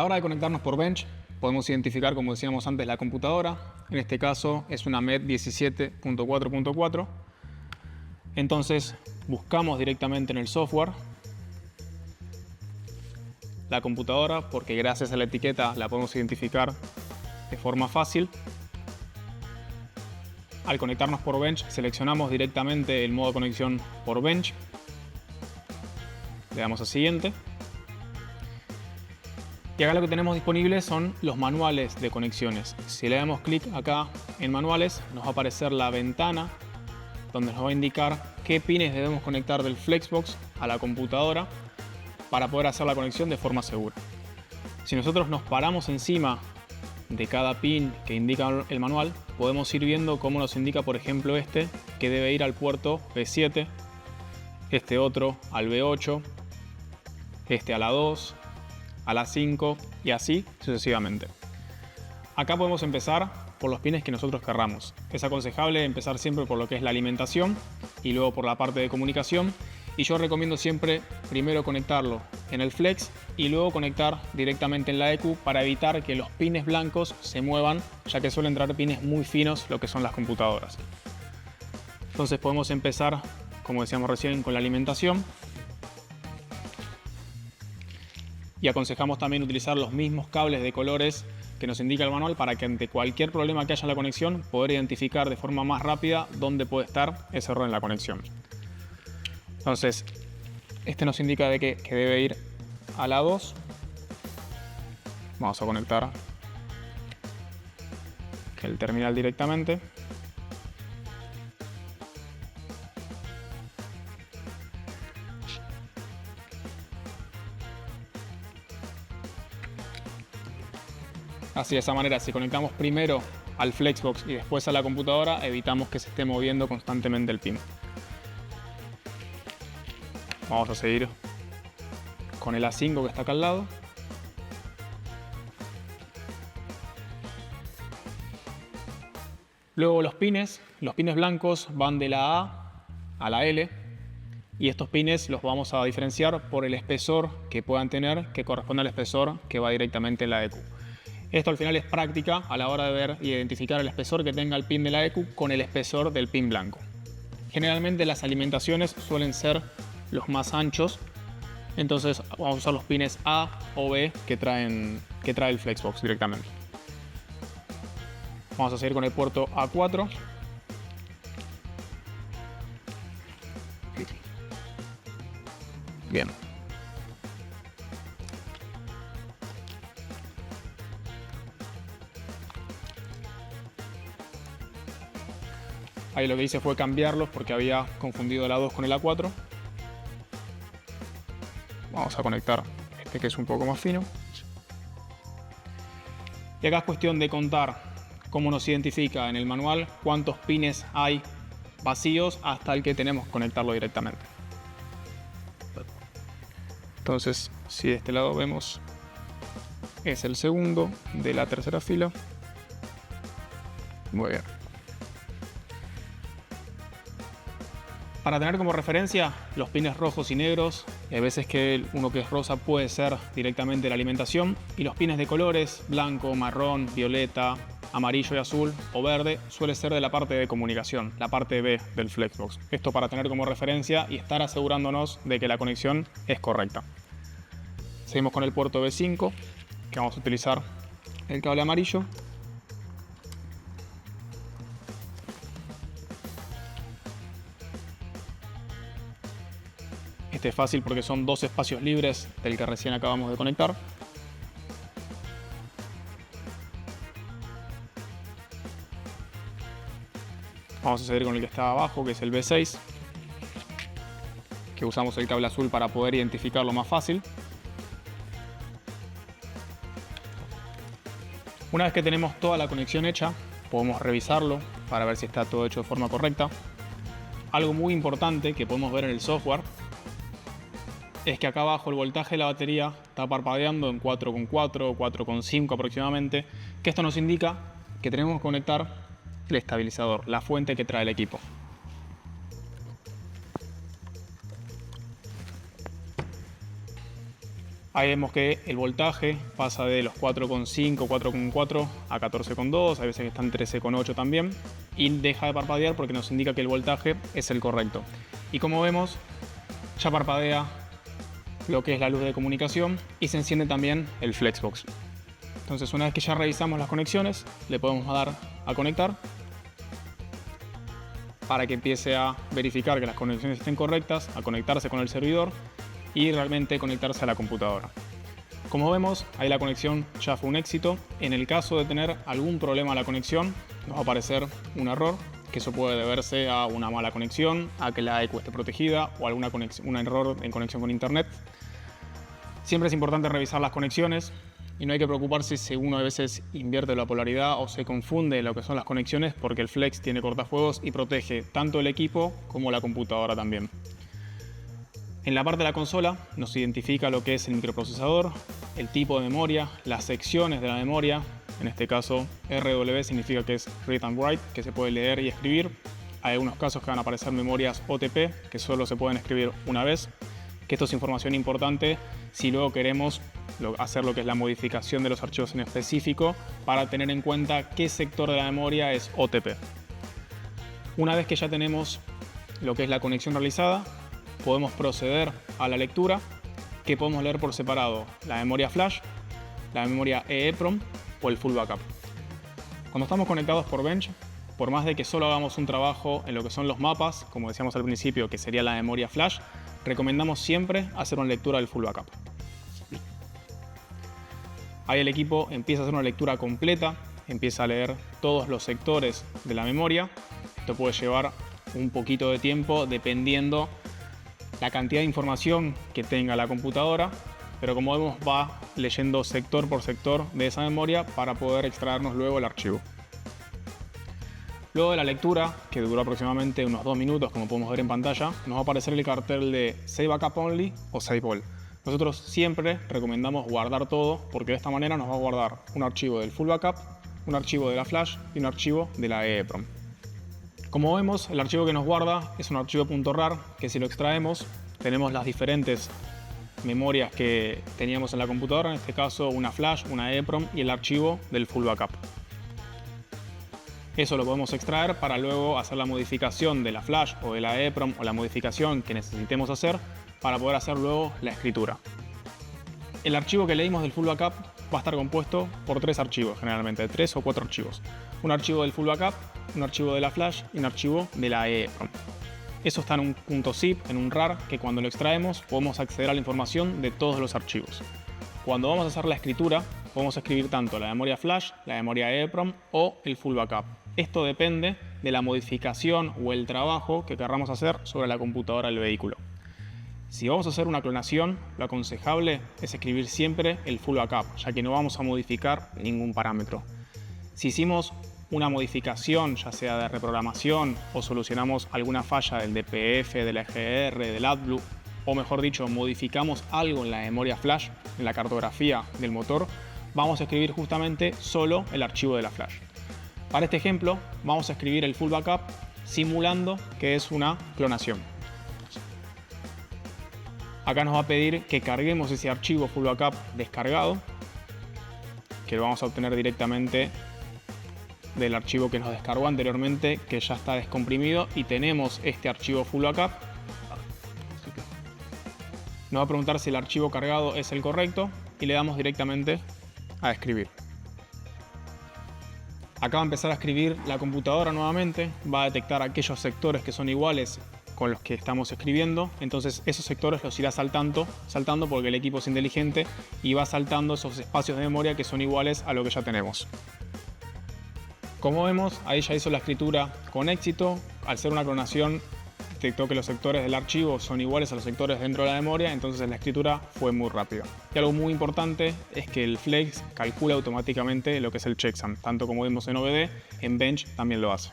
hora de conectarnos por bench, podemos identificar, como decíamos antes, la computadora. En este caso es una MED 17.4.4. Entonces buscamos directamente en el software la computadora, porque gracias a la etiqueta la podemos identificar de forma fácil. Al conectarnos por bench, seleccionamos directamente el modo de conexión por bench. Le damos a siguiente. Y acá lo que tenemos disponible son los manuales de conexiones. Si le damos clic acá en manuales, nos va a aparecer la ventana donde nos va a indicar qué pines debemos conectar del Flexbox a la computadora para poder hacer la conexión de forma segura. Si nosotros nos paramos encima de cada pin que indica el manual, podemos ir viendo cómo nos indica, por ejemplo, este que debe ir al puerto B7, este otro al B8, este a la 2, a la 5 y así sucesivamente. Acá podemos empezar por los pines que nosotros querramos. Es aconsejable empezar siempre por lo que es la alimentación y luego por la parte de comunicación. Y yo recomiendo siempre primero conectarlo en el Flex y luego conectar directamente en la EQ para evitar que los pines blancos se muevan, ya que suelen traer pines muy finos lo que son las computadoras. Entonces podemos empezar, como decíamos recién, con la alimentación. Y aconsejamos también utilizar los mismos cables de colores que nos indica el manual para que ante cualquier problema que haya en la conexión poder identificar de forma más rápida dónde puede estar ese error en la conexión. Entonces, este nos indica de que debe ir a la 2. Vamos a conectar el terminal directamente. Así, de esa manera, si conectamos primero al Flexbox y después a la computadora, evitamos que se esté moviendo constantemente el pin. Vamos a seguir con el A5 que está acá al lado. Luego los pines blancos van de la A a la L y estos pines los vamos a diferenciar por el espesor que puedan tener, que corresponde al espesor que va directamente en la EQ. Esto al final es práctica a la hora de ver y identificar el espesor que tenga el pin de la EQ con el espesor del pin blanco. Generalmente las alimentaciones suelen ser los más anchos, entonces vamos a usar los pines A o B que trae el Flexbox directamente. Vamos a seguir con el puerto A4. Bien. Ahí lo que hice fue cambiarlos porque había confundido el A2 con el A4. Vamos a conectar este que es un poco más fino. Y acá es cuestión de contar cómo nos identifica en el manual cuántos pines hay vacíos hasta el que tenemos que conectarlo directamente. Entonces, si de este lado vemos, es el segundo de la tercera fila. Muy bien. Para tener como referencia los pines rojos y negros, hay veces que uno que es rosa puede ser directamente la alimentación, y los pines de colores, blanco, marrón, violeta, amarillo y azul o verde, suele ser de la parte de comunicación, la parte B del Flexbox. Esto para tener como referencia y estar asegurándonos de que la conexión es correcta. Seguimos con el puerto B5, que vamos a utilizar el cable amarillo. Este es fácil porque son dos espacios libres del que recién acabamos de conectar. Vamos a seguir con el que está abajo, que es el B6, que usamos el cable azul para poder identificarlo más fácil. Una vez que tenemos toda la conexión hecha, podemos revisarlo para ver si está todo hecho de forma correcta. Algo muy importante que podemos ver en el software es que acá abajo el voltaje de la batería está parpadeando en 4,4 o 4,5 aproximadamente, que esto nos indica que tenemos que conectar el estabilizador, la fuente que trae el equipo. Ahí vemos que el voltaje pasa de los 4,5, 4,4 a 14,2, hay veces que están 13,8 también, y deja de parpadear porque nos indica que el voltaje es el correcto. Y como vemos, ya parpadea lo que es la luz de comunicación y se enciende también el Flexbox. Entonces, una vez que ya revisamos las conexiones, le podemos dar a conectar para que empiece a verificar que las conexiones estén correctas, a conectarse con el servidor y realmente conectarse a la computadora. Como vemos, ahí la conexión ya fue un éxito. En el caso de tener algún problema a la conexión, nos va a aparecer un error, que eso puede deberse a una mala conexión, a que la EQ esté protegida o algún error en conexión con internet. Siempre es importante revisar las conexiones y no hay que preocuparse si uno a veces invierte la polaridad o se confunde lo que son las conexiones, porque el Flex tiene cortafuegos y protege tanto el equipo como la computadora también. En la parte de la consola nos identifica lo que es el microprocesador, el tipo de memoria, las secciones de la memoria. En este caso, RW significa que es Read and Write, que se puede leer y escribir. Hay algunos casos que van a aparecer memorias OTP, que solo se pueden escribir una vez, que esto es información importante si luego queremos hacer lo que es la modificación de los archivos en específico para tener en cuenta qué sector de la memoria es OTP. Una vez que ya tenemos lo que es la conexión realizada, podemos proceder a la lectura, que podemos leer por separado la memoria flash, la memoria EEPROM o el full backup. Cuando estamos conectados por Bench, por más de que solo hagamos un trabajo en lo que son los mapas, como decíamos al principio, que sería la memoria flash, recomendamos siempre hacer una lectura del full backup. Ahí el equipo empieza a hacer una lectura completa, empieza a leer todos los sectores de la memoria. Esto puede llevar un poquito de tiempo dependiendo la cantidad de información que tenga la computadora, pero como vemos va leyendo sector por sector de esa memoria para poder extraernos luego el archivo. Luego de la lectura, que duró aproximadamente unos 2 minutos, como podemos ver en pantalla, nos va a aparecer el cartel de Save Backup Only o Save All. Nosotros siempre recomendamos guardar todo, porque de esta manera nos va a guardar un archivo del full backup, un archivo de la flash y un archivo de la EEPROM. Como vemos, el archivo que nos guarda es un archivo .rar, que si lo extraemos tenemos las diferentes memorias que teníamos en la computadora, en este caso una flash, una EEPROM y el archivo del full backup. Eso lo podemos extraer para luego hacer la modificación de la flash o de la EEPROM o la modificación que necesitemos hacer para poder hacer luego la escritura. El archivo que leímos del full backup va a estar compuesto por 3 archivos, generalmente 3 o 4 archivos. Un archivo del full backup, un archivo de la flash y un archivo de la EEPROM. Eso está en un .zip, en un RAR, que cuando lo extraemos podemos acceder a la información de todos los archivos. Cuando vamos a hacer la escritura, podemos escribir tanto la memoria flash, la memoria EEPROM o el full backup. Esto depende de la modificación o el trabajo que querramos hacer sobre la computadora del vehículo. Si vamos a hacer una clonación, lo aconsejable es escribir siempre el full backup, ya que no vamos a modificar ningún parámetro. Si hicimos una modificación, ya sea de reprogramación o solucionamos alguna falla del DPF, del EGR, del AdBlue, o mejor dicho, modificamos algo en la memoria flash, en la cartografía del motor, vamos a escribir justamente solo el archivo de la flash. Para este ejemplo, vamos a escribir el full backup simulando que es una clonación. Acá nos va a pedir que carguemos ese archivo full backup descargado, que lo vamos a obtener directamente del archivo que nos descargó anteriormente, que ya está descomprimido, y tenemos este archivo full backup. Nos va a preguntar si el archivo cargado es el correcto y le damos directamente a escribir. Acá va a empezar a escribir la computadora nuevamente, va a detectar aquellos sectores que son iguales con los que estamos escribiendo, entonces esos sectores los irá saltando porque el equipo es inteligente y va saltando esos espacios de memoria que son iguales a lo que ya tenemos. Como vemos, ahí ya hizo la escritura con éxito. Al ser una clonación, detectó que los sectores del archivo son iguales a los sectores dentro de la memoria, entonces la escritura fue muy rápida. Y algo muy importante es que el Flex calcula automáticamente lo que es el checksum, tanto como vimos en OBD, en Bench también lo hace.